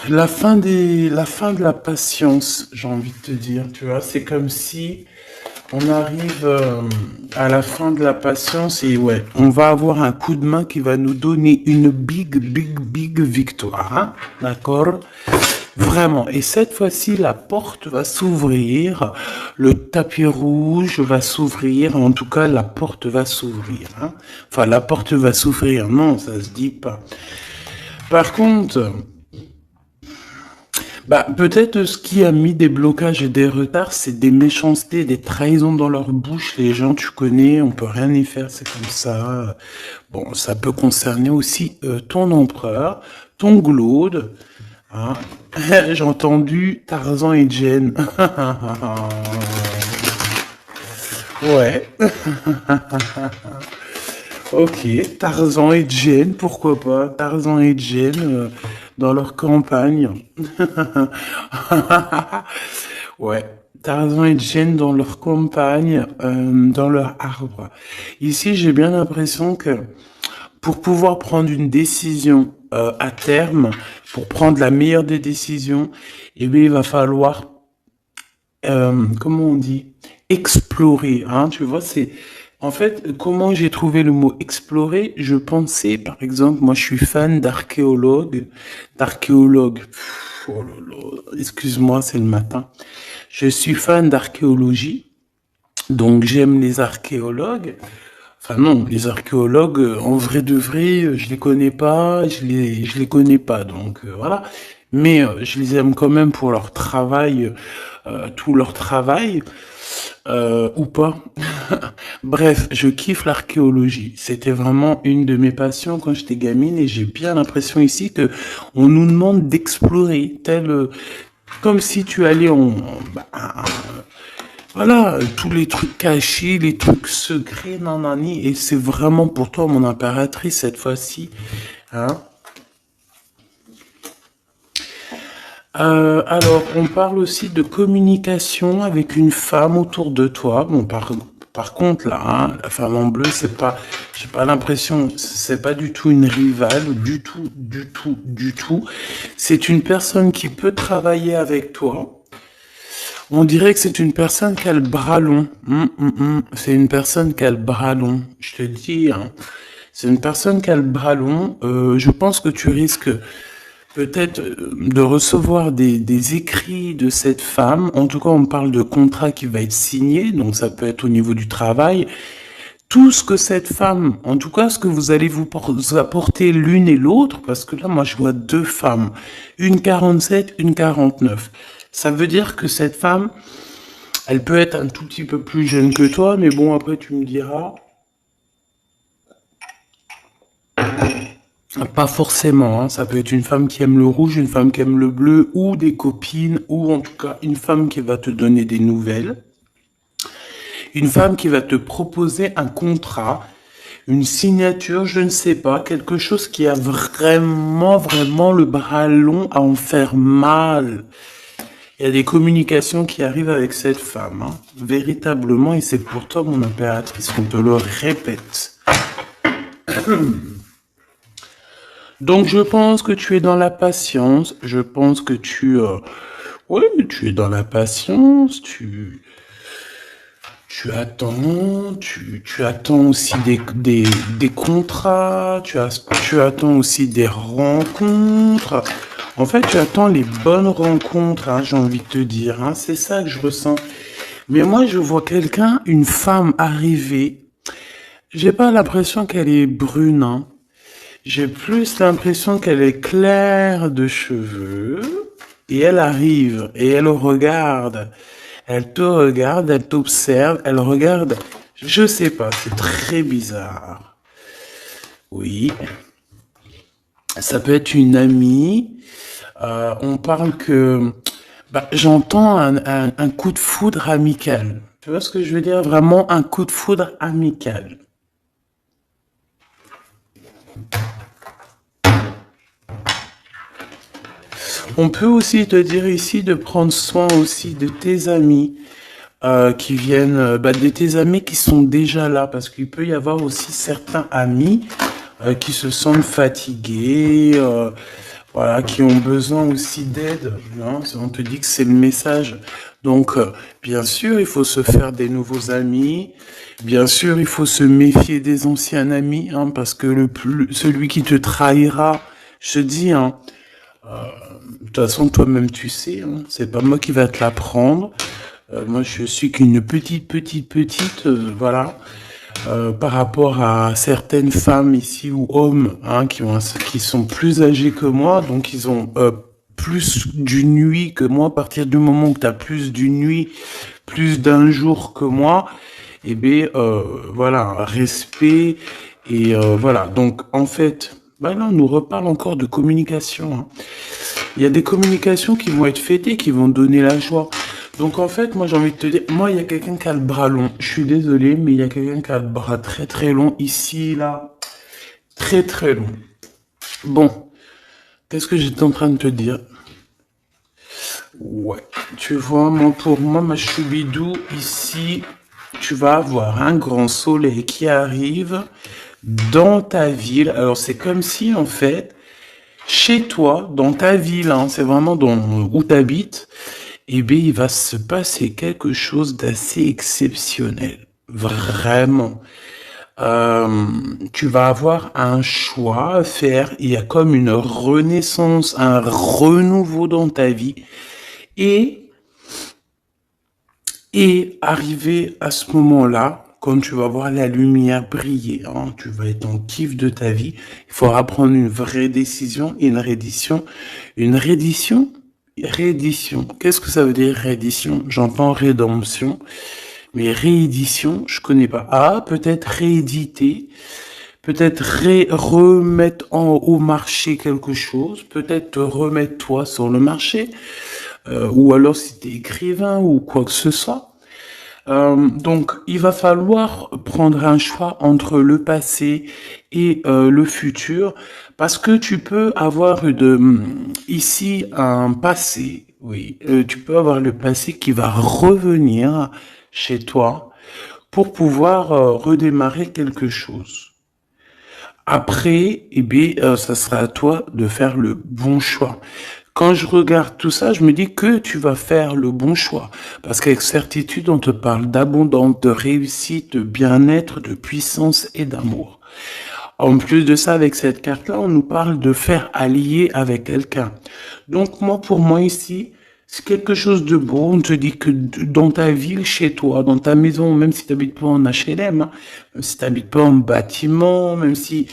la fin de la patience, j'ai envie de te dire, tu vois, c'est comme si on arrive à la fin de la patience et ouais, on va avoir un coup de main qui va nous donner une big victoire, hein, d'accord? Vraiment. Et cette fois-ci, la porte va s'ouvrir, le tapis rouge va s'ouvrir, en tout cas, la porte va s'ouvrir, hein. Enfin, la porte va s'ouvrir, non, ça se dit pas. Par contre, bah, peut-être ce qui a mis des blocages et des retards, c'est des méchancetés, des trahisons dans leur bouche. Les gens, tu connais, on peut rien y faire, c'est comme ça. Bon, ça peut concerner aussi ton empereur, ton glaude. Hein. J'ai entendu Tarzan et Jen. Ouais, ok. Tarzan et Jen, pourquoi pas? Tarzan et Jen dans leur campagne. Ouais. Tarzan et Jane dans leur campagne, dans leur arbre. Ici, j'ai bien l'impression que pour pouvoir prendre une décision à terme, pour prendre la meilleure des décisions, eh bien, il va falloir, comment on dit, explorer. Hein, tu vois, c'est en fait comment j'ai trouvé le mot explorer. Je pensais, par exemple, moi, je suis fan d'archéologue. Oh là là, excuse-moi, c'est le matin. Je suis fan d'archéologie, donc j'aime les archéologues. Enfin non, les archéologues, en vrai de vrai, je les connais pas, je les connais pas, donc voilà. Mais je les aime quand même pour leur travail, tout leur travail, ou pas. Bref, je kiffe l'archéologie. C'était vraiment une de mes passions quand j'étais gamine et j'ai bien l'impression ici que on nous demande d'explorer, tel, comme si tu allais bah, voilà, tous les trucs cachés, les trucs secrets, nanani, et c'est vraiment pour toi mon impératrice cette fois-ci, hein. Alors, on parle aussi de communication avec une femme autour de toi. Bon, par contre, là, hein, la femme en bleu, c'est pas, j'ai pas l'impression, c'est pas du tout une rivale, du tout. C'est une personne qui peut travailler avec toi. On dirait que c'est une personne qui a le bras long. C'est une personne qui a le bras long. Je te le dis, hein. C'est une personne qui a le bras long. Je pense que tu risques peut-être de recevoir des écrits de cette femme. En tout cas, on parle de contrat qui va être signé. Donc, ça peut être au niveau du travail. Tout ce que cette femme, en tout cas, ce que vous allez vous apporter l'une et l'autre, parce que là, moi, je vois deux femmes. Une 47, une 49. Ça veut dire que cette femme, elle peut être un tout petit peu plus jeune que toi, mais bon, après, tu me diras. Pas forcément, hein. Ça peut être une femme qui aime le rouge, une femme qui aime le bleu, ou des copines, ou en tout cas, une femme qui va te donner des nouvelles. Une femme qui va te proposer un contrat, une signature, je ne sais pas, quelque chose qui a vraiment le bras long à en faire mal. Il y a des communications qui arrivent avec cette femme, hein, véritablement, et c'est pour toi, mon impératrice, qu'on te le répète. Donc, je pense que tu es dans la patience, je pense que ouais, tu es dans la patience, tu attends, tu attends aussi des contrats, tu attends aussi des rencontres. En fait, tu attends les bonnes rencontres, hein, j'ai envie de te dire, hein, c'est ça que je ressens. Mais moi, je vois quelqu'un, une femme arriver. J'ai pas l'impression qu'elle est brune, hein. J'ai plus l'impression qu'elle est claire de cheveux. Et elle arrive et elle regarde. Elle te regarde, elle t'observe, elle regarde. Je sais pas, c'est très bizarre. Oui, ça peut être une amie. On parle que bah, j'entends un coup de foudre amical. Tu vois ce que je veux dire? Vraiment un coup de foudre amical. On peut aussi te dire ici de prendre soin aussi de tes amis qui viennent, bah, de tes amis qui sont déjà là, parce qu'il peut y avoir aussi certains amis qui se sentent fatigués, voilà, qui ont besoin aussi d'aide. Hein. On te dit que c'est le message. Donc, bien sûr, il faut se faire des nouveaux amis. Bien sûr, il faut se méfier des anciens amis, hein, parce que celui qui te trahira, je te dis, hein, de toute façon, toi-même, tu sais, hein, c'est pas moi qui va te l'apprendre. Moi, je suis qu'une petite, voilà, par rapport à certaines femmes ici ou hommes, hein, qui sont plus âgés que moi, donc ils ont plus d'une nuit que moi. À partir du moment où tu as plus d'une nuit, plus d'un jour que moi, eh bien, voilà, respect et voilà. Donc, en fait, bah là, on nous reparle encore de communication. Hein. Il y a des communications qui vont être fêtées, qui vont donner la joie. Donc en fait, moi j'ai envie de te dire, moi il y a quelqu'un qui a le bras long. Je suis désolé, mais il y a quelqu'un qui a le bras très très long ici, là, très très long. Bon, qu'est-ce que j'étais en train de te dire? Ouais, tu vois, moi pour moi, ma choubidou, ici, tu vas avoir un grand soleil qui arrive dans ta ville. Alors c'est comme si en fait, chez toi, dans ta ville, hein, c'est vraiment dans où tu habites, eh bien, il va se passer quelque chose d'assez exceptionnel. Vraiment. Tu vas avoir un choix à faire. Il y a comme une renaissance, un renouveau dans ta vie. Et, et arrivé à ce moment-là, quand tu vas voir la lumière briller, hein, tu vas être en kiff de ta vie, il faudra prendre une vraie décision et une reddition. Une reddition. Réédition. Qu'est-ce que ça veut dire réédition? J'entends rédemption, mais réédition, je connais pas. Ah, peut-être rééditer, peut-être remettre au marché quelque chose, peut-être te remettre toi sur le marché, ou alors si t'es écrivain ou quoi que ce soit. Donc, il va falloir prendre un choix entre le passé et le futur, parce que tu peux avoir ici un passé, oui, tu peux avoir le passé qui va revenir chez toi pour pouvoir redémarrer quelque chose. Après, eh bien, ça sera à toi de faire le bon choix. Quand je regarde tout ça, je me dis que tu vas faire le bon choix. Parce qu'avec certitude, on te parle d'abondance, de réussite, de bien-être, de puissance et d'amour. En plus de ça, avec cette carte-là, on nous parle de faire allier avec quelqu'un. Donc moi, pour moi ici, c'est quelque chose de beau. On te dit que dans ta ville, chez toi, dans ta maison, même si tu n'habites pas en HLM, hein, même si tu n'habites pas en bâtiment, même si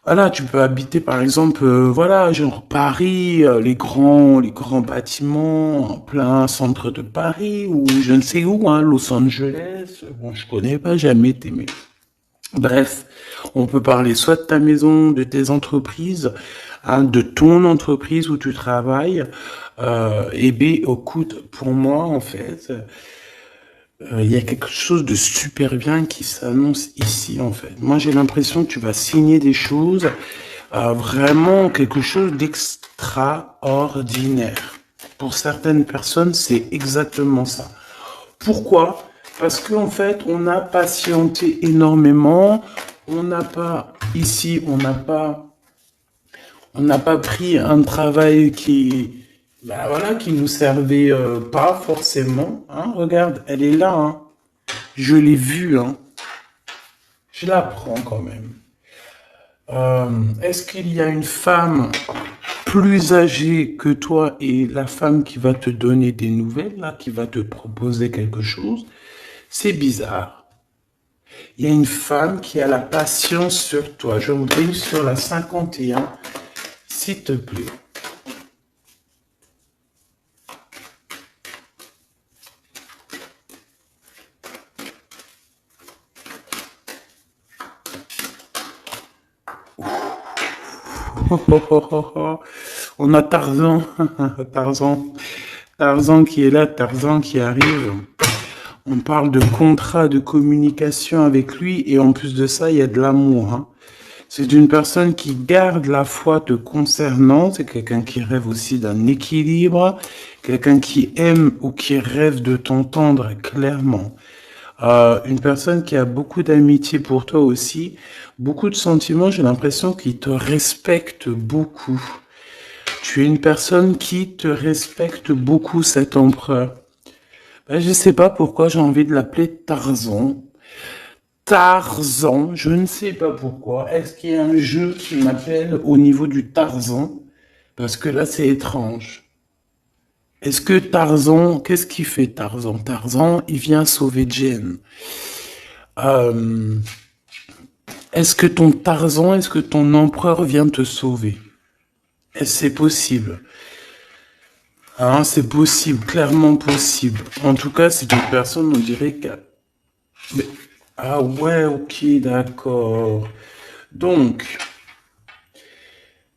voilà, tu peux habiter par exemple, voilà, genre Paris, les grands bâtiments en plein centre de Paris ou je ne sais où, hein, Los Angeles. Bon, je connais pas, jamais été, mais bref, on peut parler soit de ta maison, de tes entreprises, hein, de ton entreprise où tu travailles. Et bien, écoute, pour moi, en fait, il y a quelque chose de super bien qui s'annonce ici, en fait. Moi, j'ai l'impression que tu vas signer des choses, vraiment quelque chose d'extraordinaire. Pour certaines personnes, c'est exactement ça. Pourquoi? Parce qu'en fait, on a patienté énormément. On n'a pas, ici, on n'a pas pris un travail qui, bah voilà, qui nous servait pas forcément. Hein. Regarde, elle est là. Hein. Je l'ai vue. Hein. Je la prends quand même. Est-ce qu'il y a une femme plus âgée que toi et la femme qui va te donner des nouvelles, là, qui va te proposer quelque chose? C'est bizarre. Il y a une femme qui a la patience sur toi. Je brille sur la 51, s'il te plaît. On a Tarzan, Tarzan, Tarzan qui est là, Tarzan qui arrive. On parle de contrat de communication avec lui et en plus de ça, il y a de l'amour. Hein. C'est une personne qui garde la foi te concernant. C'est quelqu'un qui rêve aussi d'un équilibre, quelqu'un qui aime ou qui rêve de t'entendre clairement. Une personne qui a beaucoup d'amitié pour toi aussi, beaucoup de sentiments. J'ai l'impression qu'il te respecte beaucoup. Tu es une personne qui te respecte beaucoup, cet empereur. Ben, je sais pas pourquoi j'ai envie de l'appeler Tarzan. Tarzan, je ne sais pas pourquoi. Est-ce qu'il y a un jeu qui m'appelle au niveau du Tarzan? Parce que là, c'est étrange. Est-ce que Tarzan, qu'est-ce qu'il fait Tarzan? Tarzan, il vient sauver Jen. Euh, est-ce que ton empereur vient te sauver? Est-ce que c'est possible? Hein, c'est possible, clairement possible. En tout cas, c'est une personne, on dirait que... Mais- Ah ouais, ok, d'accord. Donc,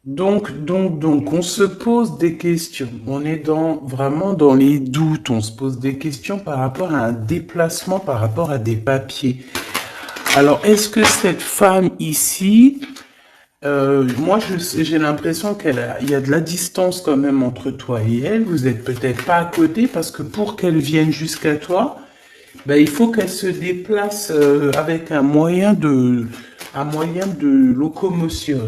on se pose des questions. On est vraiment dans les doutes. On se pose des questions par rapport à un déplacement, par rapport à des papiers. Alors, est-ce que cette femme ici, moi, j'ai l'impression il y a de la distance quand même entre toi et elle. Vous êtes peut-être pas à côté parce que pour qu'elle vienne jusqu'à toi, ben, il faut qu'elle se déplace avec un moyen de locomotion.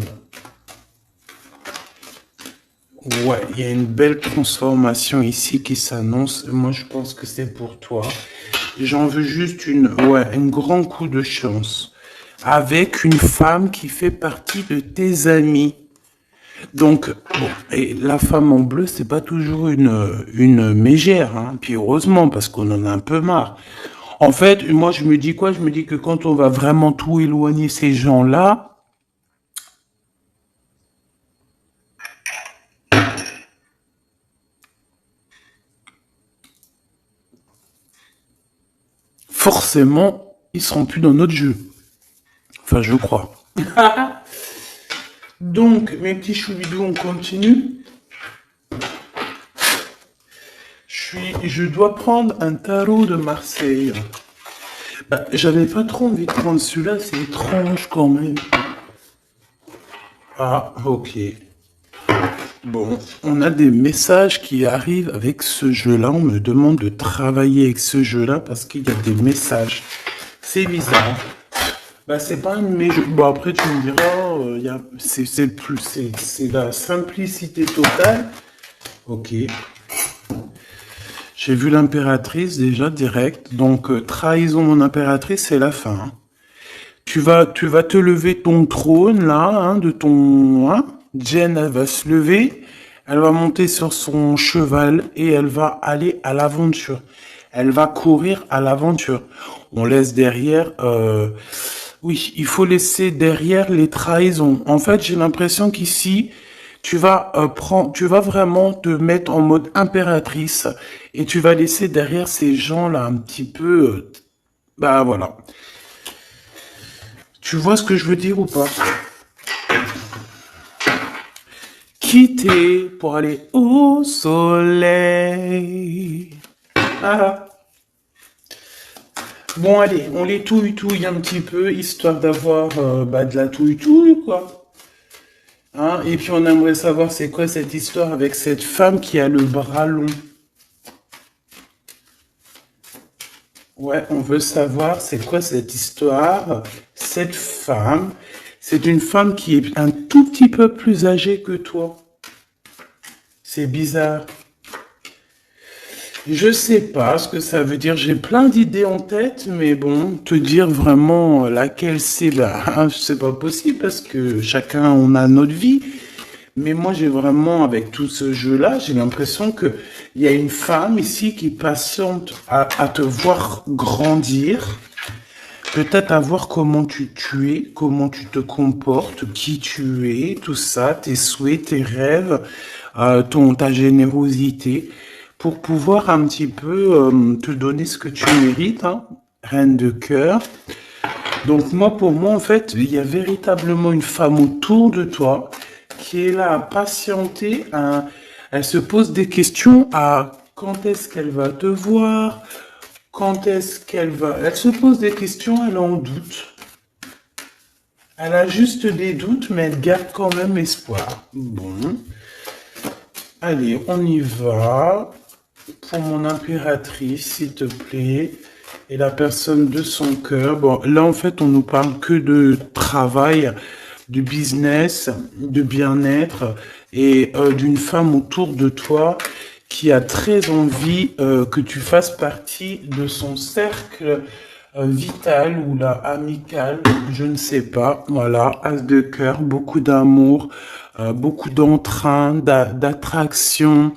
Ouais, il y a une belle transformation ici qui s'annonce. Moi, je pense que c'est pour toi. J'en veux juste un grand coup de chance. Avec une femme qui fait partie de tes amis. Donc, bon, et la femme en bleu, c'est pas toujours une mégère, hein. Puis heureusement, parce qu'on en a un peu marre. En fait, moi, je me dis quoi? Je me dis que quand on va vraiment tout éloigner ces gens-là, forcément, ils seront plus dans notre jeu. Enfin, je crois. Donc, mes petits choubidous, on continue. Je dois prendre un tarot de Marseille. Bah, j'avais pas trop envie de prendre celui-là, c'est étrange quand même. Ah, ok. Bon, on a des messages qui arrivent avec ce jeu-là. On me demande de travailler avec ce jeu-là parce qu'il y a des messages. C'est bizarre. Bah, c'est pas un de mes jeux. Bon, après, tu me diras, c'est la simplicité totale. Ok. J'ai vu l'impératrice déjà direct. Donc, trahison mon impératrice, c'est la fin, hein. Tu vas te lever ton trône là, hein, de ton, hein. Jen, elle va se lever, elle va monter sur son cheval et elle va aller à l'aventure. Elle va courir à l'aventure. On laisse derrière, oui, il faut laisser derrière les trahisons. En fait, j'ai l'impression qu'ici, tu vas vraiment te mettre en mode impératrice et tu vas laisser derrière ces gens-là un petit peu, bah voilà. Tu vois ce que je veux dire ou pas? Quitter pour aller au soleil. Ah. Bon, allez, on les touille un petit peu, histoire d'avoir de la touille, quoi. Hein? Et puis on aimerait savoir c'est quoi cette histoire avec cette femme qui a le bras long. Ouais, on veut savoir c'est quoi cette histoire. Cette femme, c'est une femme qui est un tout petit peu plus âgée que toi. C'est bizarre. Je sais pas ce que ça veut dire. J'ai plein d'idées en tête, mais bon, te dire vraiment laquelle c'est, bah, c'est pas possible parce que chacun on a notre vie. Mais moi, j'ai vraiment, avec tout ce jeu-là, j'ai l'impression que il y a une femme ici qui patiente à te voir grandir, peut-être à voir comment tu es, comment tu te comportes, qui tu es, tout ça, tes souhaits, tes rêves, ta générosité, pour pouvoir un petit peu te donner ce que tu mérites, hein, reine de cœur. Donc moi, pour moi, en fait, il y a véritablement une femme autour de toi qui est là à patienter. Elle se pose des questions à quand est-ce qu'elle va te voir, quand est-ce qu'elle va... Elle se pose des questions, elle en doute. Elle a juste des doutes, mais elle garde quand même espoir. Bon. Allez, on y va. Pour mon impératrice, s'il te plaît. Et la personne de son cœur. Bon, là, en fait, on nous parle que de travail. de business, de bien-être et d'une femme autour de toi qui a très envie que tu fasses partie de son cercle vital ou là amical, je ne sais pas. Voilà, as de cœur, beaucoup d'amour, beaucoup d'entrain, d'attraction,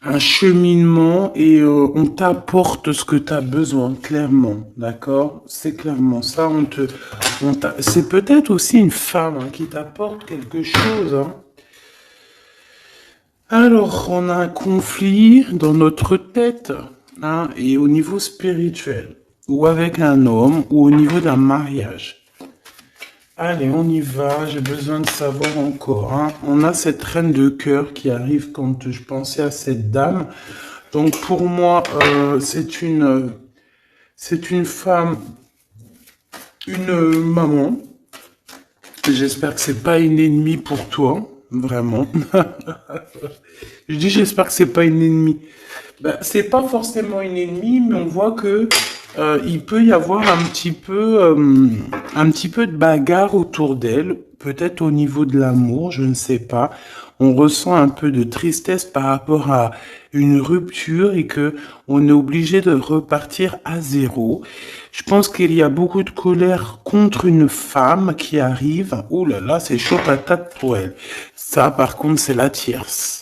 un cheminement et on t'apporte ce que tu as besoin, clairement, d'accord? C'est clairement ça. C'est peut-être aussi une femme hein, qui t'apporte quelque chose. Hein. Alors, on a un conflit dans notre tête hein, et au niveau spirituel, ou avec un homme, ou au niveau d'un mariage. Allez, on y va, j'ai besoin de savoir encore. Hein. On a cette reine de cœur qui arrive quand je pensais à cette dame. Donc pour moi, c'est une femme, une maman. J'espère que c'est pas une ennemie pour toi, vraiment. Je dis j'espère que c'est pas une ennemie. Ben, c'est pas forcément une ennemie, mais on voit que il peut y avoir un petit peu de bagarre autour d'elle, peut-être au niveau de l'amour, je ne sais pas. On ressent un peu de tristesse par rapport à une rupture et que on est obligé de repartir à zéro. Je pense qu'il y a beaucoup de colère contre une femme qui arrive. Oh là là, c'est chaud patate pour elle. Ça, par contre, c'est la tierce.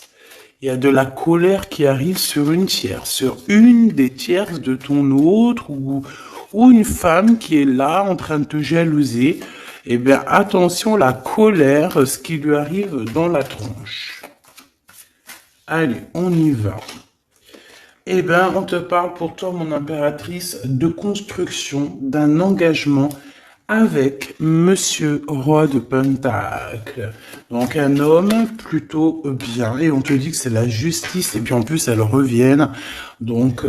Il y a de la colère qui arrive sur une tierce, sur une des tierces de ton autre ou une femme qui est là en train de te jalouser. Eh bien, attention, la colère, ce qui lui arrive dans la tronche. Allez, on y va. Eh bien, on te parle pour toi, mon impératrice, de construction, d'un engagement avec Monsieur Roi de Pentacle. Donc un homme plutôt bien. Et on te dit que c'est la justice. Et puis en plus, elle revient. Donc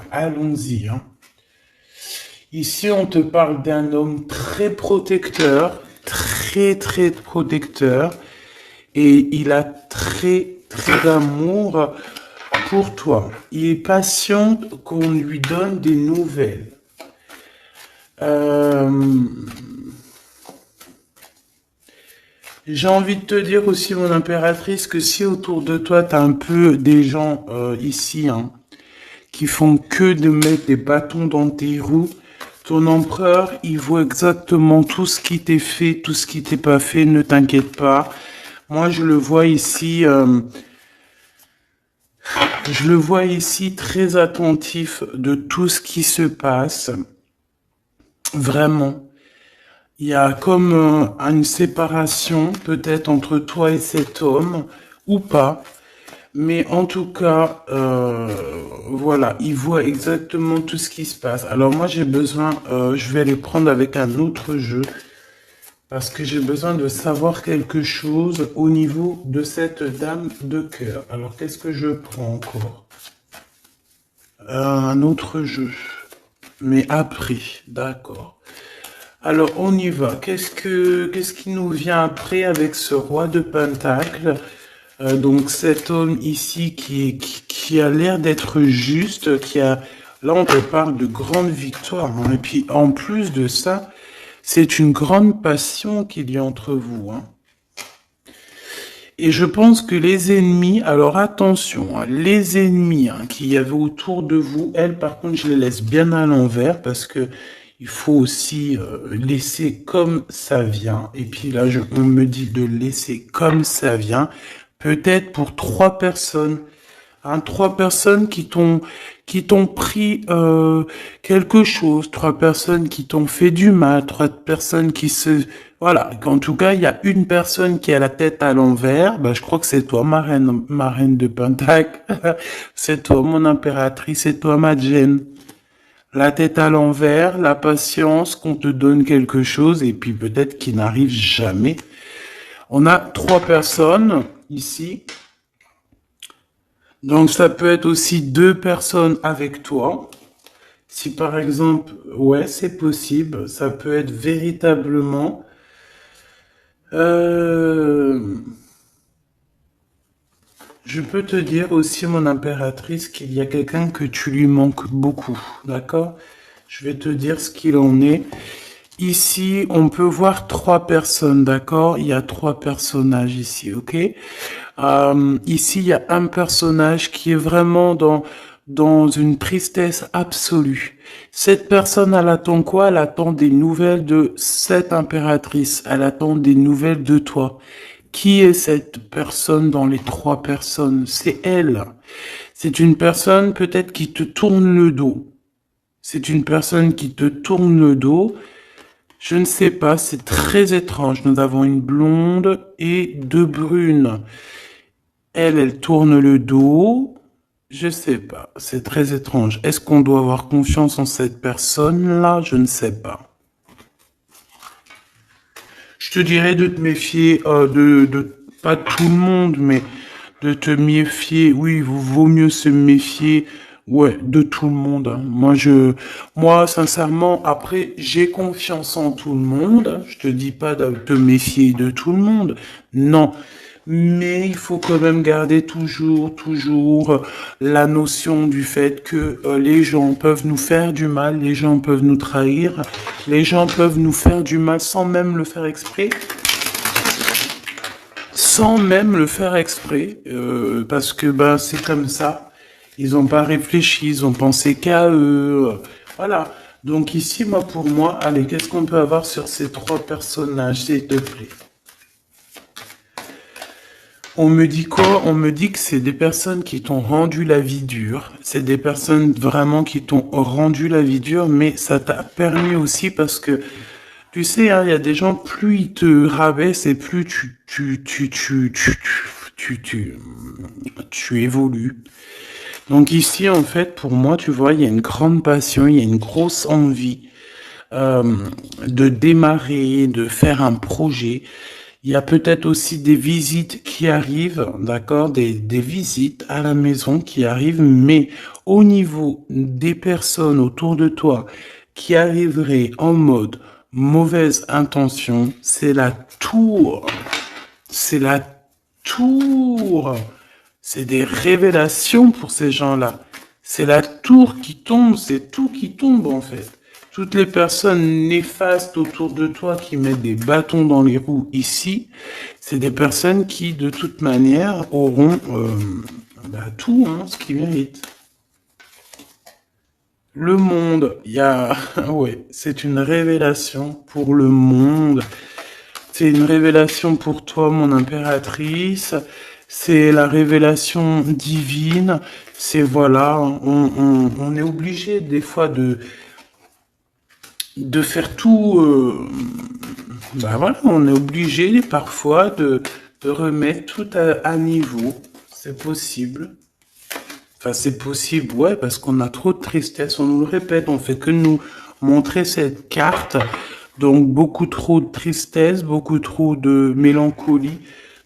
allons-y. Hein. Ici, on te parle d'un homme très protecteur. Très protecteur. Et il a très d'amour pour toi. Il est patient qu'on lui donne des nouvelles. J'ai envie de te dire aussi, mon impératrice, que si autour de toi, tu as un peu des gens ici hein, qui font que de mettre des bâtons dans tes roues, ton empereur, il voit exactement tout ce qui t'est fait, tout ce qui t'est pas fait, ne t'inquiète pas. Moi, je le vois ici très attentif de tout ce qui se passe. Vraiment. Il y a comme une séparation peut-être entre toi et cet homme, ou pas. Mais en tout cas, voilà, il voit exactement tout ce qui se passe. Alors moi, j'ai besoin, je vais aller prendre avec un autre jeu, parce que j'ai besoin de savoir quelque chose au niveau de cette dame de cœur. Alors, qu'est-ce que je prends encore? Un autre jeu. Mais après, d'accord. Alors, on y va. Qu'est-ce qui nous vient après avec ce roi de Pentacle? Donc, cet homme ici qui a l'air d'être juste, là, on te parle de grande victoire. Hein. Et puis, en plus de ça, c'est une grande passion qu'il y a entre vous. Hein. Et je pense que les ennemis, alors attention, hein, les ennemis hein, qu'il y avait autour de vous, elles par contre je les laisse bien à l'envers parce que il faut aussi laisser comme ça vient. Et puis là, on me dit de laisser comme ça vient, peut-être pour 3 personnes. Hein, 3 personnes qui t'ont pris quelque chose, 3 personnes qui t'ont fait du mal, 3 personnes qui se voilà. En tout cas, il y a une personne qui a la tête à l'envers. Ben, je crois que c'est toi, ma reine de Pentacle. C'est toi, mon impératrice, c'est toi, ma Jane. La tête à l'envers, la patience, qu'on te donne quelque chose et puis peut-être qu'il n'arrive jamais. On a 3 personnes ici. Donc, ça peut être aussi 2 personnes avec toi. Si par exemple, ouais, c'est possible, ça peut être véritablement... je peux te dire aussi, mon impératrice, qu'il y a quelqu'un que tu lui manques beaucoup, d'accord? Je vais te dire ce qu'il en est. Ici, on peut voir 3 personnes, d'accord? Il y a 3 personnages ici, ok? Ici, il y a un personnage qui est vraiment dans une tristesse absolue. Cette personne, elle attend quoi? Elle attend des nouvelles de cette impératrice. Elle attend des nouvelles de toi. Qui est cette personne dans les 3 personnes? C'est elle. C'est une personne peut-être qui te tourne le dos. C'est une personne qui te tourne le dos. Je ne sais pas, c'est très étrange. Nous avons une blonde et 2 brunes. Elle tourne le dos. Je sais pas, c'est très étrange. Est-ce qu'on doit avoir confiance en cette personne-là? Je ne sais pas. Je te dirais de te méfier pas tout le monde, mais de te méfier. Oui, vaut mieux se méfier, ouais, de tout le monde, hein. Moi, sincèrement, après, j'ai confiance en tout le monde. Je te dis pas de te méfier de tout le monde. Non. Mais il faut quand même garder toujours la notion du fait que les gens peuvent nous faire du mal, les gens peuvent nous trahir, les gens peuvent nous faire du mal sans même le faire exprès, parce que ben c'est comme ça. Ils n'ont pas réfléchi, ils ont pensé qu'à eux. Voilà. Donc ici, pour moi, allez, qu'est-ce qu'on peut avoir sur ces 3 personnages, s'il te plaît? On me dit quoi? On me dit que c'est des personnes qui t'ont rendu la vie dure. C'est des personnes vraiment qui t'ont rendu la vie dure, mais ça t'a permis aussi parce que, tu sais, hein, il y a des gens, plus ils te rabaissent et plus tu évolues. Donc ici, en fait, pour moi, tu vois, il y a une grande passion, il y a une grosse envie de démarrer, de faire un projet. Il y a peut-être aussi des visites qui arrivent, d'accord, des visites à la maison qui arrivent, mais au niveau des personnes autour de toi qui arriveraient en mode mauvaise intention, c'est la tour. C'est la tour. C'est des révélations pour ces gens-là. C'est la tour qui tombe, c'est tout qui tombe en fait. Toutes les personnes néfastes autour de toi qui mettent des bâtons dans les roues ici, c'est des personnes qui de toute manière auront tout, hein, ce qu'ils méritent. Le monde, ouais, c'est une révélation pour le monde. C'est une révélation pour toi, mon impératrice. C'est la révélation divine. C'est voilà, on est obligé des fois de faire tout. Voilà, on est obligé parfois de remettre tout à niveau. C'est possible. Enfin, c'est possible, ouais, parce qu'on a trop de tristesse. On nous le répète, on fait que nous montrer cette carte. Donc, beaucoup trop de tristesse, beaucoup trop de mélancolie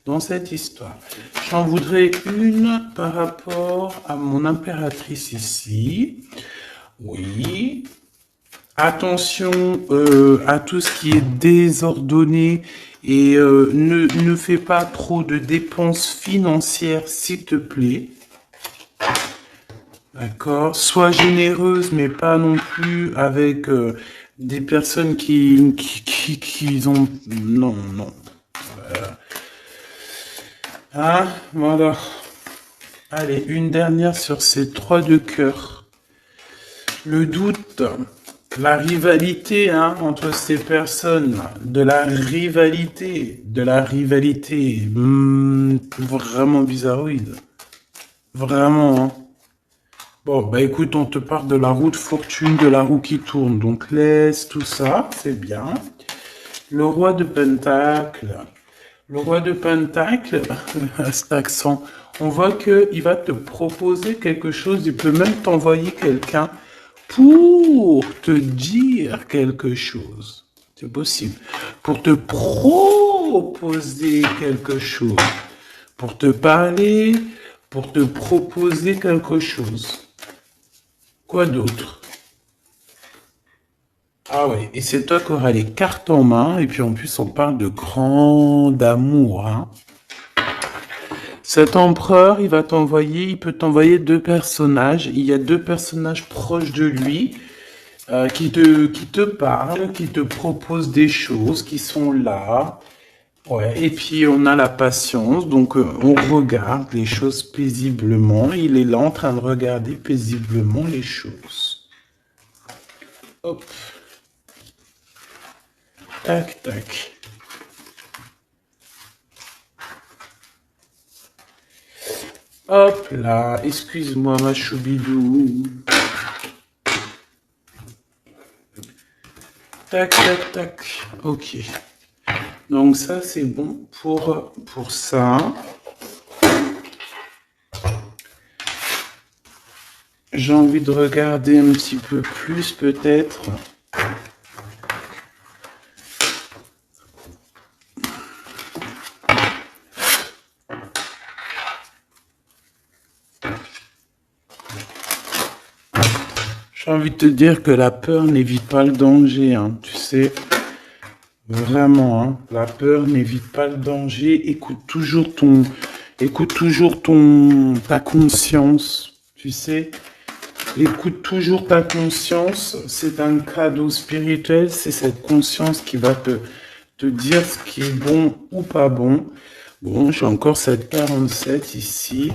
dans cette histoire. J'en voudrais une par rapport à mon impératrice ici. Oui. Attention à tout ce qui est désordonné et ne fais pas trop de dépenses financières, s'il te plaît. D'accord. Sois généreuse, mais pas non plus avec des personnes qui ont... Non, non. Ah, voilà. Allez, une dernière sur ces 3 de cœur. Le doute, la rivalité entre ces personnes, de la rivalité, vraiment bizarroïde. Vraiment, hein. Bon, bah écoute, on te parle de la roue de fortune, de la roue qui tourne. Donc laisse tout ça, c'est bien. Le roi de Pentacle. Le roi de Pentacle, à cet accent, on voit qu'il va te proposer quelque chose. Il peut même t'envoyer quelqu'un pour te dire quelque chose. C'est possible. Pour te proposer quelque chose. Pour te parler, pour te proposer quelque chose. Quoi d'autre? Ah ouais, et c'est toi qui auras les cartes en main, et puis en plus on parle de grand amour, hein. Cet empereur, il peut t'envoyer 2 personnages. Il y a 2 personnages proches de lui. qui te parlent, qui te proposent des choses, qui sont là. Ouais, et puis on a la patience, donc on regarde les choses paisiblement. Il est là en train de regarder paisiblement les choses. Hop, tac, tac. Hop là, excuse-moi ma choubidou. Tac, tac, tac. Ok. Donc ça, c'est bon pour ça. J'ai envie de regarder un petit peu plus, peut-être. J'ai envie de te dire que la peur n'évite pas le danger, hein, tu sais. Vraiment, hein, la peur n'évite pas le danger. Écoute toujours ta conscience, tu sais. Écoute toujours ta conscience. C'est un cadeau spirituel. C'est cette conscience qui va te dire ce qui est bon ou pas bon. Bon, j'ai encore cette 47 ici.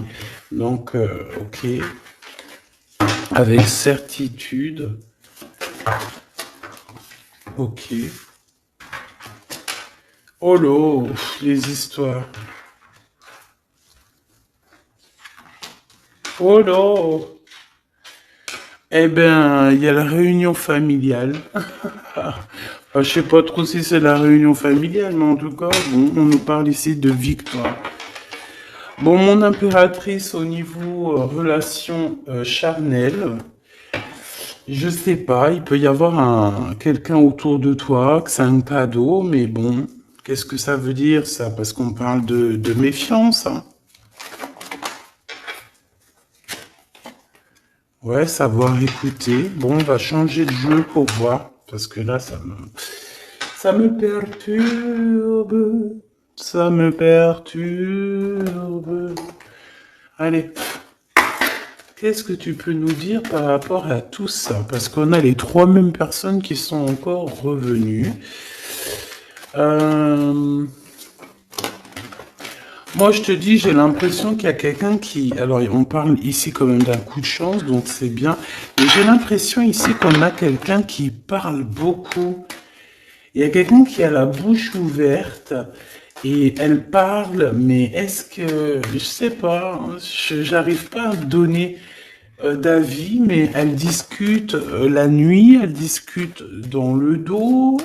Donc, ok. Avec certitude. Ok. Oh là, les histoires. Oh là. Eh ben, il y a la réunion familiale. Enfin, je sais pas trop si c'est la réunion familiale, mais en tout cas, bon, on nous parle ici de victoire. Bon, mon impératrice au niveau relation charnelle, je sais pas, il peut y avoir quelqu'un autour de toi, que c'est un cadeau, mais bon, qu'est-ce que ça veut dire ça? Parce qu'on parle de méfiance, hein. Ouais, savoir écouter. Bon, on va changer de jeu pour voir, parce que là, ça me perturbe. Ça me perturbe. Allez, qu'est-ce que tu peux nous dire par rapport à tout ça? Parce qu'on a les trois mêmes personnes qui sont encore revenues. Moi, je te dis, j'ai l'impression qu'il y a quelqu'un qui... Alors, on parle ici quand même d'un coup de chance, donc c'est bien. Mais j'ai l'impression ici qu'on a quelqu'un qui parle beaucoup. Il y a quelqu'un qui a la bouche ouverte et elle parle, mais est-ce que... Je sais pas, j'arrive pas à donner d'avis, mais elle discute la nuit, elle discute dans le dos,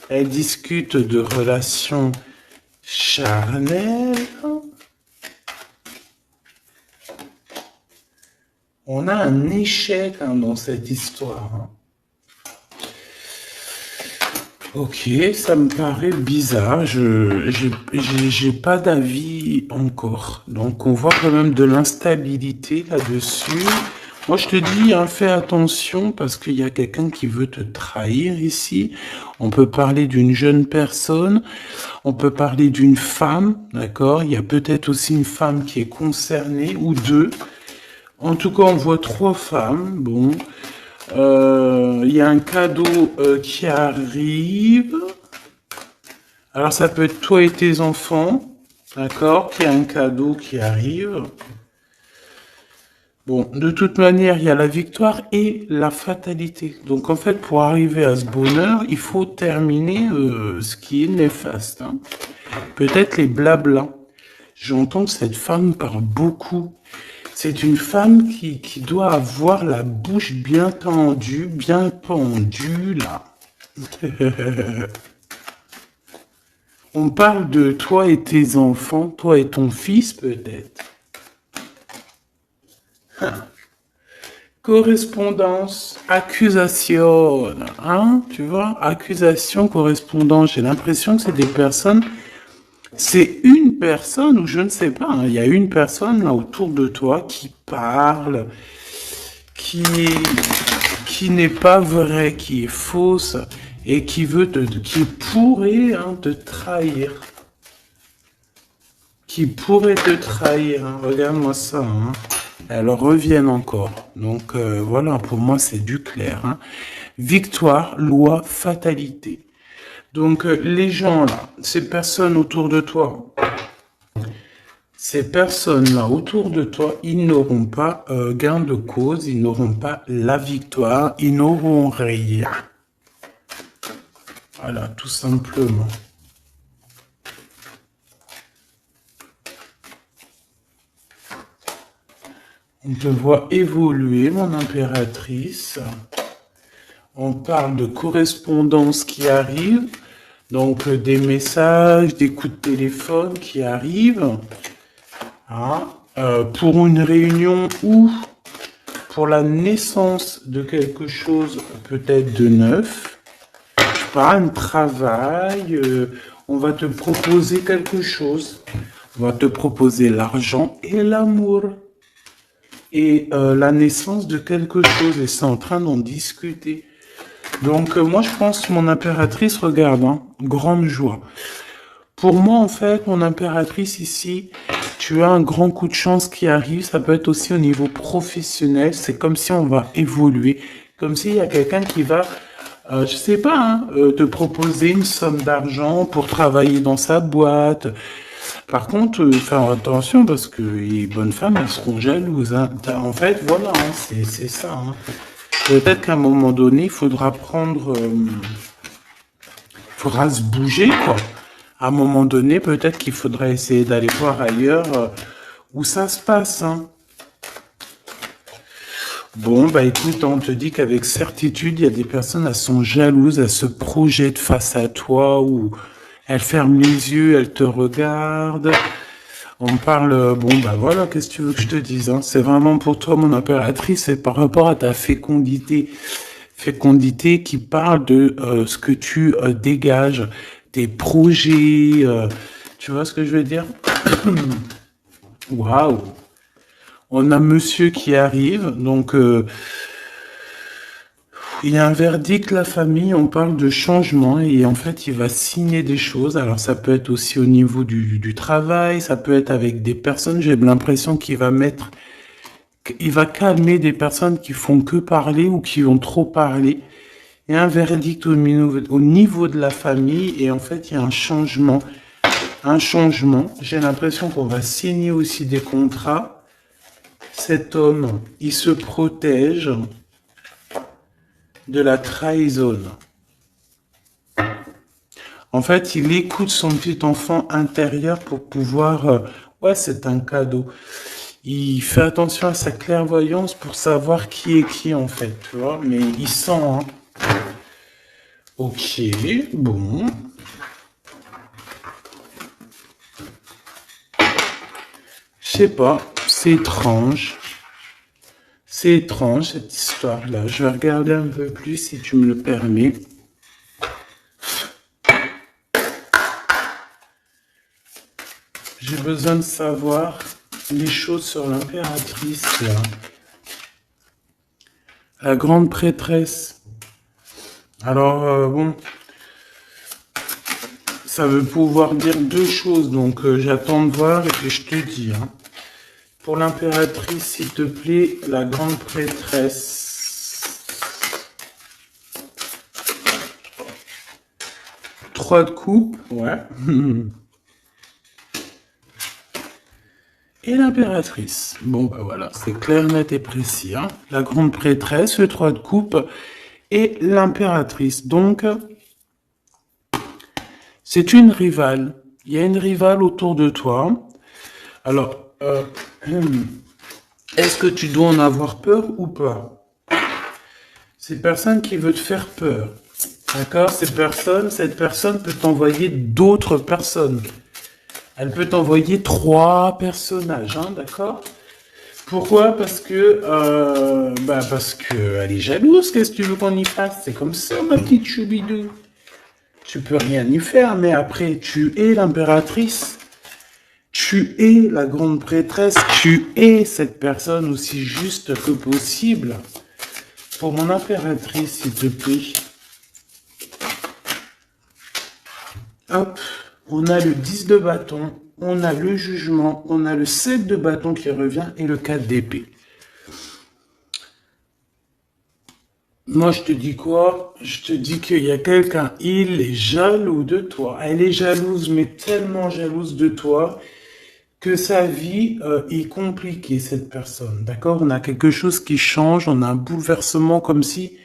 elle discute de relations charnelles. On a un échec hein, dans cette histoire. Hein. Ok, ça me paraît bizarre. J'ai pas d'avis encore. Donc, on voit quand même de l'instabilité là-dessus. Moi, je te dis, hein, fais attention parce qu'il y a quelqu'un qui veut te trahir ici. On peut parler d'une jeune personne. On peut parler d'une femme, d'accord? Il y a peut-être aussi une femme qui est concernée ou deux. En tout cas, on voit trois femmes. Bon, il y a un cadeau qui arrive. Alors, ça peut être toi et tes enfants, d'accord? Il y a un cadeau qui arrive. Bon, de toute manière, il y a la victoire et la fatalité. Donc, en fait, pour arriver à ce bonheur, il faut terminer ce qui est néfaste. Hein. Peut-être les blablas. J'entends que cette femme parle beaucoup. C'est une femme qui doit avoir la bouche bien tendue, bien pendue, là. On parle de toi et tes enfants, toi et ton fils, peut-être. Correspondance, accusation, hein, tu vois, accusation, correspondance. J'ai l'impression que c'est des personnes... C'est une personne, ou je ne sais pas, hein, il y a une personne là autour de toi qui parle, qui n'est pas vraie, qui est fausse, et qui pourrait hein, te trahir. Qui pourrait te trahir, hein. Regarde-moi ça. Hein. elles reviennent encore. Donc voilà, pour moi c'est du clair. Hein. Victoire, loi, fatalité. Donc les gens là, ces personnes autour de toi, ces personnes-là autour de toi, ils n'auront pas gain de cause, ils n'auront pas la victoire, ils n'auront rien. Voilà, tout simplement. On te voit évoluer, mon impératrice. On parle de correspondance qui arrive, donc des messages, des coups de téléphone qui arrivent. Hein, pour une réunion ou pour la naissance de quelque chose peut-être de neuf. Pas un travail, on va te proposer quelque chose. On va te proposer l'argent et l'amour. Et la naissance de quelque chose. Et c'est en train d'en discuter. Donc moi je pense, mon impératrice, regarde, hein, grande joie. Pour moi en fait, mon impératrice ici, tu as un grand coup de chance qui arrive. Ça peut être aussi au niveau professionnel. C'est comme si on va évoluer. Comme s'il y a quelqu'un qui va, je sais pas, hein, te proposer une somme d'argent pour travailler dans sa boîte. Par contre, faire attention parce que les bonnes femmes, elles seront jalouses. Hein. En fait, voilà, hein, c'est ça. Hein. Peut-être qu'à un moment donné, il faudra prendre... faudra se bouger, quoi. À un moment donné, peut-être qu'il faudra essayer d'aller voir ailleurs où ça se passe. Hein. Bon, bah écoute, on te dit qu'avec certitude, il y a des personnes, elles sont jalouses, elles se projettent face à toi ou elles ferment les yeux, elles te regardent. On parle, bon bah voilà, qu'est-ce que tu veux que je te dise, hein. C'est vraiment pour toi, mon impératrice, c'est par rapport à ta fécondité. Fécondité qui parle de ce que tu dégages, tes projets, tu vois ce que je veux dire? Waouh! On a monsieur qui arrive, donc il y a un verdict, la famille, on parle de changement et en fait il va signer des choses. Alors ça peut être aussi au niveau du travail, ça peut être avec des personnes, j'ai l'impression qu'il va mettre, il va calmer des personnes qui font que parler ou qui ont trop parlé. Il y a un verdict au niveau de la famille et en fait il y a un changement. J'ai l'impression qu'on va signer aussi des contrats. Cet homme, il se protège de la trahison. En fait, il écoute son petit enfant intérieur pour pouvoir... ouais, c'est un cadeau. Il fait attention à sa clairvoyance pour savoir qui est qui, en fait, tu vois. Mais il sent, hein. Ok, bon. Je sais pas, c'est étrange. C'est étrange, cette histoire-là. Je vais regarder un peu plus, si tu me le permets. J'ai besoin de savoir les choses sur l'impératrice, là. La grande prêtresse. Alors, bon, ça veut pouvoir dire deux choses, donc j'attends de voir et puis je te dis. Hein. Pour l'impératrice, s'il te plaît, la grande prêtresse. 3 de coupe, ouais. Et l'impératrice. Bon, bah voilà, c'est clair, net et précis. Hein. La grande prêtresse, le 3 de coupe et l'impératrice. Donc, c'est une rivale. Il y a une rivale autour de toi. Alors, est-ce que tu dois en avoir peur ou pas? C'est personne qui veut te faire peur. D'accord? Cette personne peut t'envoyer d'autres personnes. Elle peut t'envoyer 3 personnages, hein, d'accord? Pourquoi? Parce que elle est jalouse. Qu'est-ce que tu veux qu'on y fasse? C'est comme ça, ma petite choubidou. Tu peux rien y faire, mais après, tu es l'impératrice. Tu es la grande prêtresse. Tu es cette personne aussi juste que possible. Pour mon impératrice, s'il te plaît. Hop, on a le 10 de bâton. on a le jugement, on a le 7 de bâton qui revient et le 4 d'épée. Moi, je te dis quoi? Je te dis qu'il y a quelqu'un, il est jaloux de toi. Elle est jalouse, mais tellement jalouse de toi que sa vie est compliquée, cette personne. D'accord? On a quelque chose qui change, on a un bouleversement comme si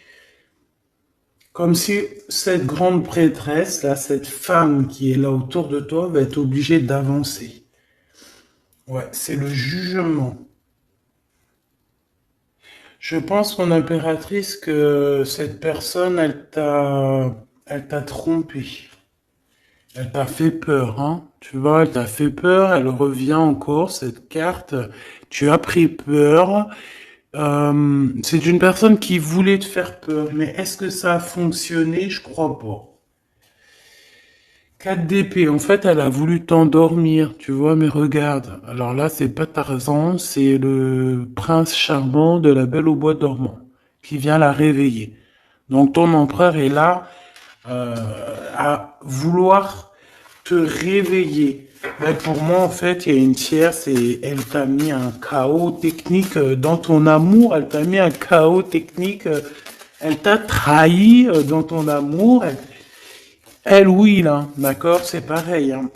cette grande prêtresse, là, cette femme qui est là autour de toi, va être obligée d'avancer. Ouais, c'est le jugement. Je pense, mon impératrice, que cette personne, elle t'a trompé. Elle t'a fait peur, hein. Tu vois, elle t'a fait peur, elle revient encore, cette carte. Tu as pris peur. C'est une personne qui voulait te faire peur, mais est-ce que ça a fonctionné? Je crois pas. 4 d'épée, en fait, elle a voulu t'endormir, tu vois, mais regarde. Alors là, c'est pas Tarzan, c'est le prince charmant de la Belle au bois dormant, qui vient la réveiller. Donc ton empereur est là euh, à vouloir te réveiller. Mais pour moi, en fait, il y a une tierce et elle t'a mis un chaos technique dans ton amour. Elle t'a mis un chaos technique. Elle t'a trahi dans ton amour. Elle, oui, là, d'accord, c'est pareil. Hein.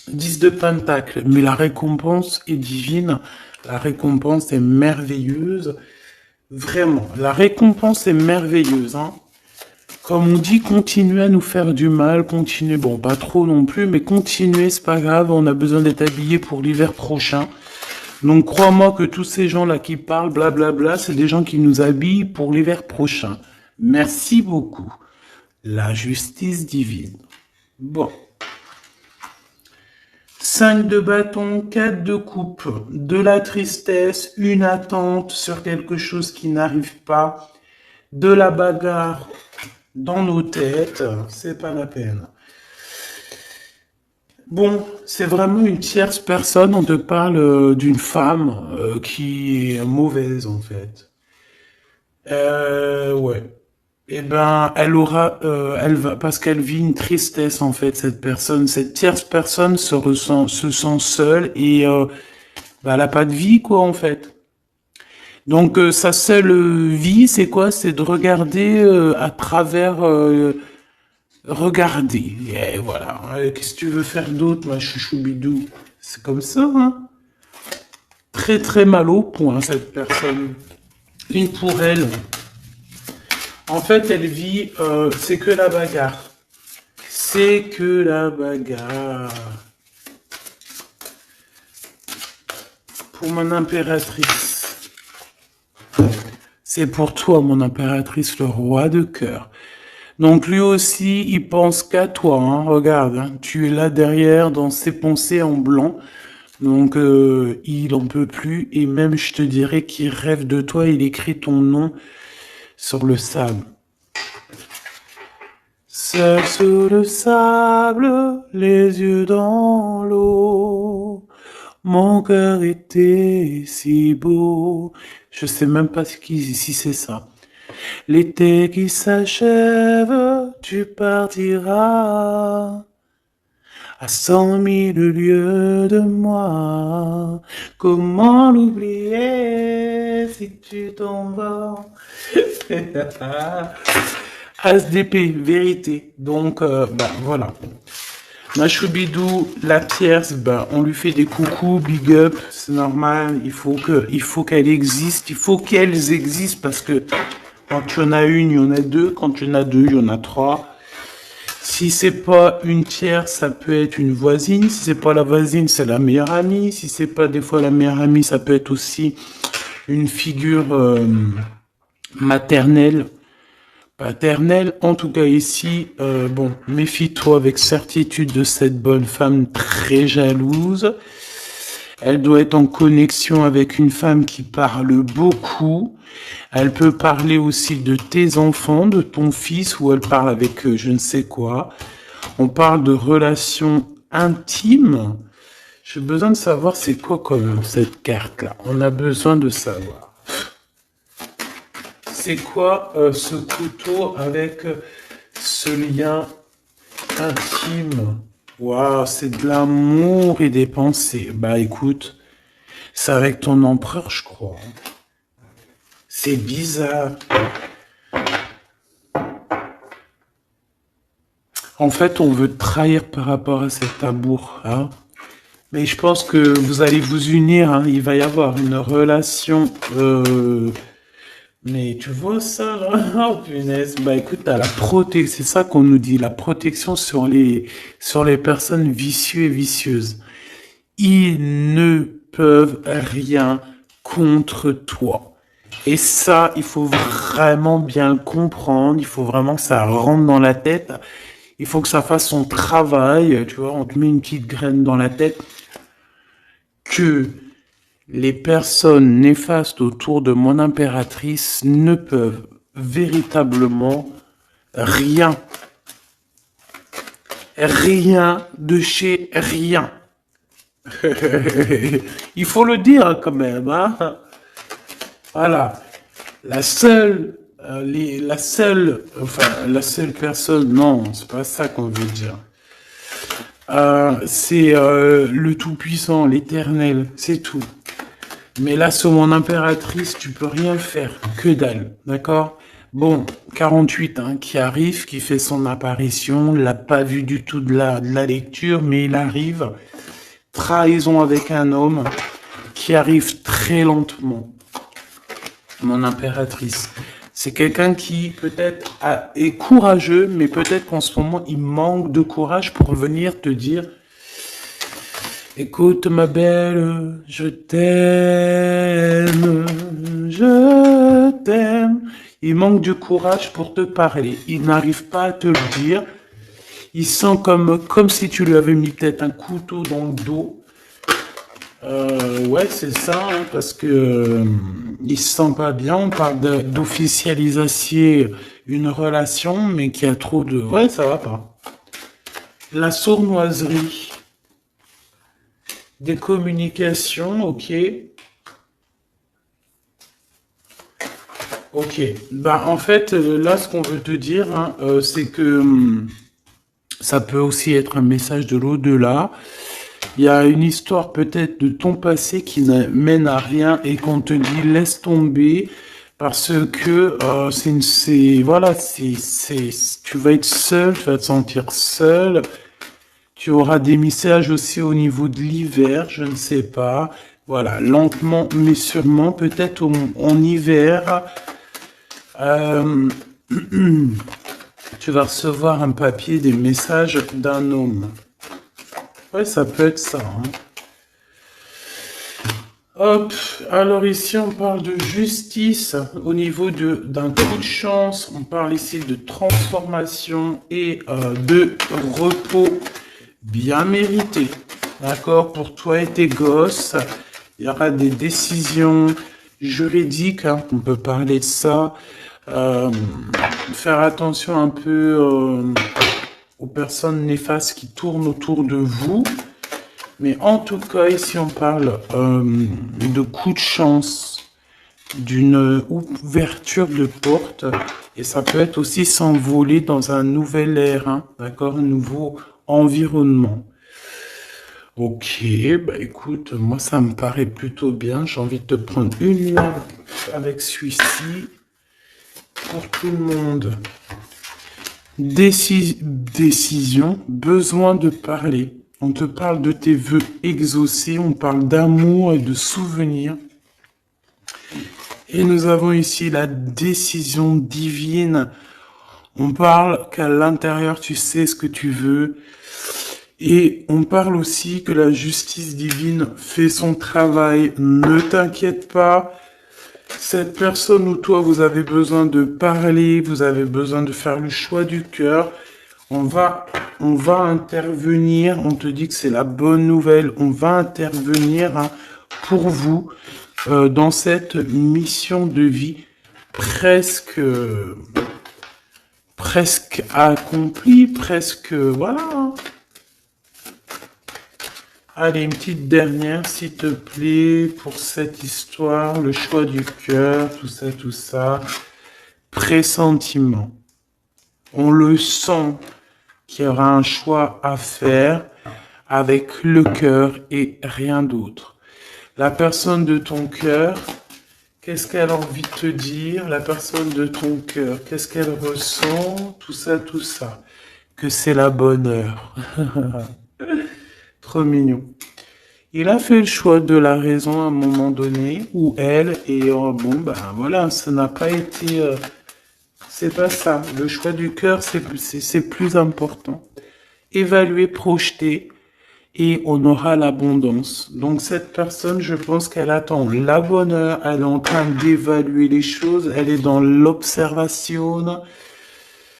10 de pentacle, mais la récompense est divine. La récompense est merveilleuse. Vraiment, la récompense est merveilleuse. Hein. Comme on dit, continuez à nous faire du mal, continuez, bon, pas trop non plus, mais continuez, c'est pas grave, on a besoin d'être habillés pour l'hiver prochain. Donc crois-moi que tous ces gens-là qui parlent, blablabla, c'est des gens qui nous habillent pour l'hiver prochain. Merci beaucoup. La justice divine. Bon. 5 de bâton, 4 de coupe, de la tristesse, une attente sur quelque chose qui n'arrive pas, de la bagarre dans nos têtes, c'est pas la peine. Bon, c'est vraiment une tierce personne, on te parle d'une femme qui est mauvaise en fait. Ouais. Eh ben, elle va, parce qu'elle vit une tristesse en fait, cette personne, cette tierce personne se sent seule et bah, elle a pas de vie quoi en fait. Donc sa seule vie, c'est quoi? C'est de regarder à travers, regarder. Et voilà. Qu'est-ce que tu veux faire d'autre, ma chouchou bidou? C'est comme ça, hein? Très très mal au point cette personne. Une pour elle. En fait, elle vit, c'est que la bagarre. C'est que la bagarre. Pour mon impératrice. C'est pour toi, mon impératrice, le roi de cœur. Donc lui aussi, il pense qu'à toi. Hein. Regarde, hein, tu es là derrière dans ses pensées en blanc. Donc il en peut plus. Et même, je te dirais qu'il rêve de toi. Il écrit ton nom sur le sable. Seul sous le sable, les yeux dans l'eau. Mon cœur était si beau. Je sais même pas si c'est ça. L'été qui s'achève, tu partiras à 100 000 lieues de moi. Comment l'oublier si tu t'en vas? As d'épée, vérité. Donc, bah voilà. Ma choubidou, la tierce, ben, on lui fait des coucous, big up, c'est normal, il faut qu'elle existe, il faut qu'elles existent parce que quand tu en as une, il y en a deux, quand tu en as deux, il y en a trois. Si c'est pas une tierce, ça peut être une voisine, si c'est pas la voisine, c'est la meilleure amie, si c'est pas des fois la meilleure amie, ça peut être aussi une figure maternelle, paternelle. En tout cas ici, bon, méfie-toi avec certitude de cette bonne femme très jalouse. Elle doit être en connexion avec une femme qui parle beaucoup. Elle peut parler aussi de tes enfants, de ton fils, ou elle parle avec je ne sais quoi. On parle de relations intimes. J'ai besoin de savoir c'est quoi comme cette carte-là. On a besoin de savoir. C'est quoi ce couteau avec ce lien intime? Waouh, c'est de l'amour et des pensées. Bah écoute, c'est avec ton empereur, je crois. C'est bizarre. En fait, on veut te trahir par rapport à cet amour, hein. Mais je pense que vous allez vous unir, hein. Il va y avoir une relation. Mais tu vois ça là? Oh punaise. Bah écoute, t'as la protection. C'est ça qu'on nous dit, la protection sur les personnes vicieuses et vicieuses. Ils ne peuvent rien contre toi. Et ça, il faut vraiment bien le comprendre. Il faut vraiment que ça rentre dans la tête. Il faut que ça fasse son travail. Tu vois, on te met une petite graine dans la tête que les personnes néfastes autour de mon impératrice ne peuvent véritablement rien. Rien de chez rien. Il faut le dire quand même, hein. Voilà. La seule personne, non, c'est pas ça qu'on veut dire. C'est le Tout-Puissant, l'Éternel, c'est tout. Mais là, sur mon impératrice, tu peux rien faire, que dalle, d'accord? Bon, 48, hein, qui arrive, qui fait son apparition, l'a pas vu du tout de la lecture, mais il arrive. Trahison avec un homme qui arrive très lentement. Mon impératrice. C'est quelqu'un qui peut-être est courageux, mais peut-être qu'en ce moment, il manque de courage pour venir te dire, écoute ma belle, je t'aime, je t'aime. Il manque de courage pour te parler. Il n'arrive pas à te le dire. Il sent comme si tu lui avais mis peut-être un couteau dans le dos. Ouais, c'est ça, hein, parce que il se sent pas bien. On parle d'officialiser une relation, mais qui a trop de... Ouais, ça va pas. La sournoiserie, des communications, ok. Ok. Bah, en fait, là, ce qu'on veut te dire, hein, c'est que ça peut aussi être un message de l'au-delà. Il y a une histoire peut-être de ton passé qui ne mène à rien et qu'on te dit laisse tomber parce que voilà, tu vas être seul, tu vas te sentir seul. Tu auras des messages aussi au niveau de l'hiver, je ne sais pas. Voilà, lentement mais sûrement, peut-être en hiver, euh, tu vas recevoir un papier, des messages d'un homme. Ouais, ça peut être ça, hein. Hop, alors ici on parle de justice au niveau d'un coup de chance, on parle ici de transformation et de repos bien mérité, d'accord, pour toi et tes gosses. Il y aura des décisions juridiques, hein, on peut parler de ça. Faire attention un peu aux personnes néfastes qui tournent autour de vous. Mais en tout cas, ici, on parle de coup de chance, d'une ouverture de porte. Et ça peut être aussi s'envoler dans un nouvel air, hein, d'accord, un nouveau environnement. Ok, bah écoute, moi, ça me paraît plutôt bien. J'ai envie de te prendre une lampe avec celui-ci pour tout le monde. Décision, besoin de parler. On te parle de tes vœux exaucés, on parle d'amour et de souvenirs. Et nous avons ici la décision divine. On parle qu'à l'intérieur, tu sais ce que tu veux. Et on parle aussi que la justice divine fait son travail. Ne t'inquiète pas. Cette personne ou toi, vous avez besoin de parler, vous avez besoin de faire le choix du cœur. On va intervenir, on te dit que c'est la bonne nouvelle, on va intervenir, hein, pour vous dans cette mission de vie presque accomplie, presque, voilà, hein. Allez, une petite dernière, s'il te plaît, pour cette histoire, le choix du cœur, tout ça, tout ça. Pressentiment. On le sent. qui aura un choix à faire avec le cœur et rien d'autre. La personne de ton cœur, qu'est-ce qu'elle a envie de te dire? La personne de ton cœur, qu'est-ce qu'elle ressent? Tout ça, tout ça. Que c'est la bonne heure. Trop mignon. Il a fait le choix de la raison à un moment donné, ou elle, et bon, ben voilà, ça n'a pas été... c'est pas ça. Le choix du cœur, c'est plus important. Évaluer, projeter, et on aura l'abondance. Donc cette personne, je pense qu'elle attend la bonne heure, elle est en train d'évaluer les choses, elle est dans l'observation,